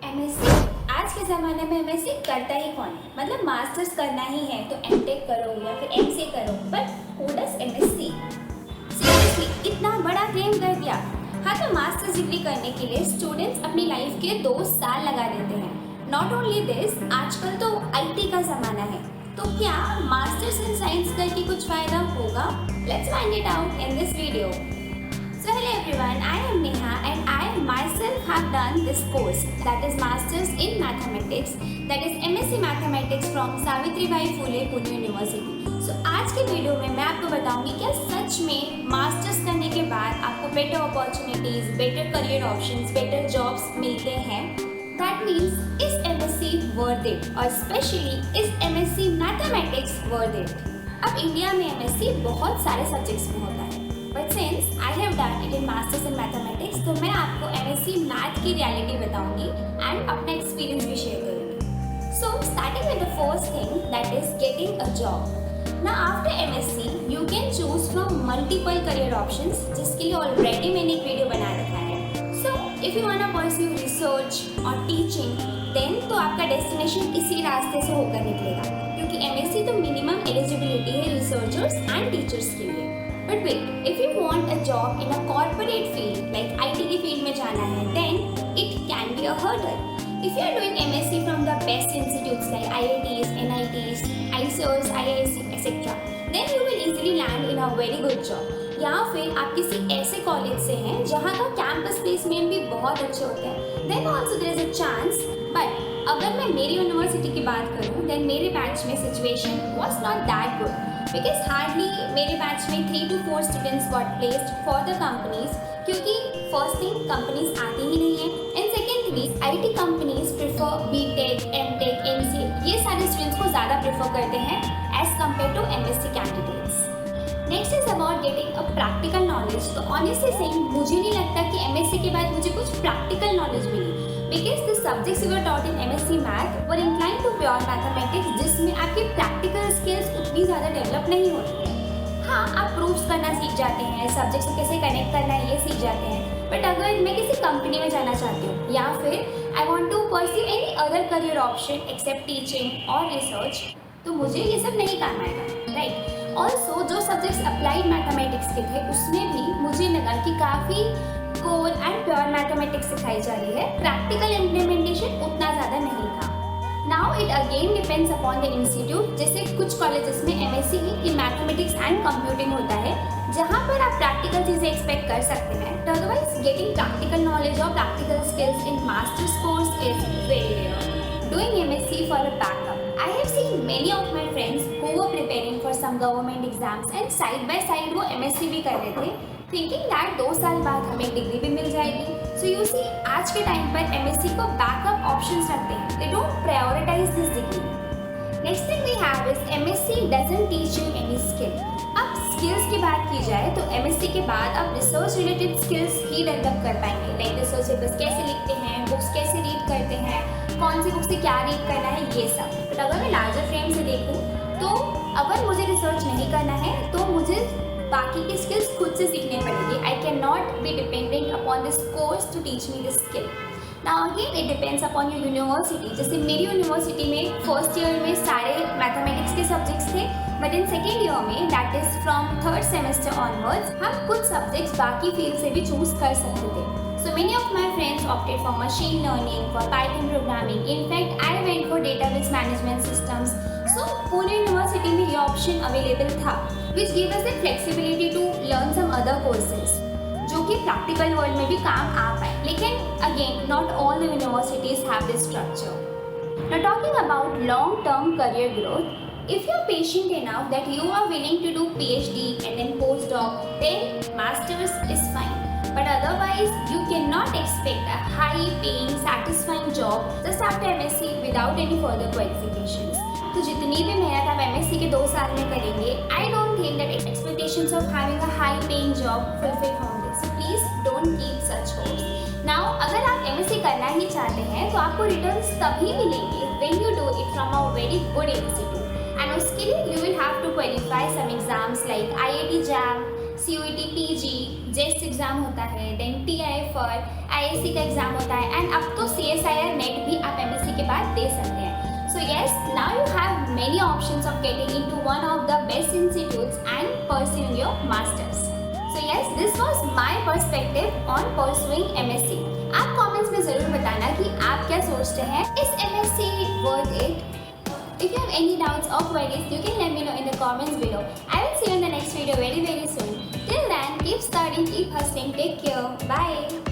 MSc आज के ज़माने में एमएससी करता ही कौन है। मतलब मास्टर्स करना ही है तो एमटेक करो या फिर एमसीए करो, but who does MSc? Seriously इतना बड़ा क्लेम कर दिया। हाँ, तो मास्टर्स डिग्री करने के लिए स्टूडेंट्स अपनी लाइफ के 2 साल लगा देते हैं। नॉट ओनली दिस, आजकल तो आईटी का ज़माना है, तो क्या मास्टर्स इन साइंस करके कुछ फ़ायदा होगा? Let's find it out in this video. So hello everyone, I am Neha and I myself have done this course, that is Masters in Mathematics, that is MSc Mathematics from Savitribai Phule Pune University. So आज के video में मैं आपको बताऊंगी क्या सच में masters करने के बाद आपको better opportunities, better career options, better jobs मिलते हैं। That means is MSc worth it और specially is MSc Mathematics worth it? अब इंडिया में MSc बहुत सारे सब्जेक्ट्स में होता है, but since I have done it in masters in mathematics, तो मैं आपको एमएससी मैथ की रियलिटी बताऊंगी एंड अपना एक्सपीरियंस भी शेयर करूंगी। So starting with the first thing, that is getting a job. Now after MSc you can choose from multiple career options, जिसके लिए ऑलरेडी मैंने एक वीडियो बना रखा है। So if you want to pursue research और teaching, then तो आपका डेस्टिनेशन इसी रास्ते से होकर निकलेगा, क्योंकि एमएससी तो मिनिमम एलिजिबिलिटी है रिसर्चर्स एंड टीचर्स के लिए। But wait, if you want a job in a corporate field, like IT की फील्ड में जाना है, then it can be a hurdle. If you are doing MSc from the best institutes like IITs, NITs, IISERs, IISc, etc., then you will easily land in a very good job. या फिर आप किसी ऐसे college से हैं जहाँ का campus placement भी बहुत अच्छे होते हैं, then also there is a chance. But अगर मैं मेरी यूनिवर्सिटी की बात करूँ, then मेरे बैच में situation was not that good. Because hardly मेरे बैच में 3 to 4 students got placed for the companies, क्योंकि first thing companies आती ही नहीं है, and secondly IT companies prefer BTech, MTech, MCA, ये सारे students को ज़्यादा prefer करते हैं as compared to MSc candidates. Next is about getting a practical knowledge. तो honestly saying मुझे नहीं लगता कि MSc के बाद मुझे कुछ practical knowledge milli, because the subjects we were taught in MSc Math were inclined to pure mathematics, जिसमें आपकी practical skills उतनी ज़्यादा डेवलप नहीं होती है। हाँ, आप प्रूफ्स करना सीख जाते हैं, सब्जेक्ट्स को कैसे कनेक्ट करना है ये सीख जाते हैं, बट अगर मैं किसी कंपनी में जाना चाहती हूँ या फिर I want to pursue any other career option except teaching और रिसर्च, तो मुझे ये सब नहीं काम आएगा, राइट। ऑल्सो जो सब्जेक्ट्स अप्लाइड मैथमेटिक्स के थे उसमें भी मुझे लगा कि काफ़ी कोर एंड प्योर मैथमेटिक्स सिखाई जा रही है, प्रैक्टिकल इम्प्लीमेंटेशन उतना ज़्यादा नहीं था। Now it again depends upon the institute. जैसे कुछ कॉलेजेस में MSc in mathematics and computing होता है, जहाँ पर आप प्रैक्टिकल चीज़ें एक्सपेक्ट कर सकते हैं, तो अदरवाइज गेटिंग प्रैक्टिकल नॉलेज और practical skills in masters course is very rare. Doing MSc for a backup, I have seen many of my friends who were preparing for some government exams and side by side वो MSc भी कर रहे थे, thinking that 2 साल बाद हमें degree भी मिल जाएगी। So you see, आज के टाइम पर MSc को बैकअप ऑप्शंस रखते हैं, they don't prioritize this degree. Next thing we have is MSc doesn't teach you any skill. अब स्किल्स की बात की जाए तो MSc के बाद आप रिसर्च रिलेटेड स्किल्स ही डेवलप कर पाएंगे, लाइक रिसर्च पेपर्स कैसे लिखते हैं, बुक्स कैसे रीड करते हैं, कौन सी बुक से क्या रीड करना है, ये सब। बट अगर मैं लार्जर फ्रेम से देखूँ तो अगर मुझे रिसर्च नहीं करना है तो मुझे बाकी की स्किल्स खुद से सीखने पड़ेगी। I can not be dependent upon this course to teach me this skill. Now again it depends upon your university. जैसे मेरी यूनिवर्सिटी में फर्स्ट ईयर में सारे मैथमेटिक्स के सब्जेक्ट्स थे, बट इन सेकेंड ईयर में, that is from 3rd semester onwards, हम कुछ सब्जेक्ट्स बाकी फील्ड से भी चूज कर सकते थे। So many of my friends opted for machine learning, for Python programming. In fact, I went for database management systems. So Pune University में ये option available था, which gave us the flexibility to learn some other courses, जो कि practical world में भी काम आ पाए। लेकिन again, not all the universities have this structure. Now talking about long-term career growth, if you are patient enough that you are willing to do PhD and then postdoc, then masters is fine. But otherwise, you cannot expect a high-paying, satisfying job just after MSc without any further qualifications. तो जितनी भी मेहनत आप MSc के 2 साल में करेंगे, I don't think that expectations of having a high-paying job fulfill होंगे. So please don't keep such hopes. Now, अगर आप MSc करना ही चाहते हैं, तो आपको returns तभी मिलेंगे when you do it from a very good institute. And उसके लिए you will have to qualify some exams like IIT JAM, CUET PG, JEST exam होता है, देन TI फॉर IISc का एग्जाम होता है, एंड अब तो CSIR नेट भी आप MSc के बाद दे सकते हैं. So yes, now you have many options of getting into one of the best institutes and pursuing your masters. So yes, this was my perspective on pursuing MSc. आप comments में ज़रूर बताना कि आप क्या सोचते हैं. Is MSc worth it? If you have any doubts or queries, you can let me know in the comments below. I will see you in the next video very soon. Till then, keep studying, keep hustling, take care. Bye.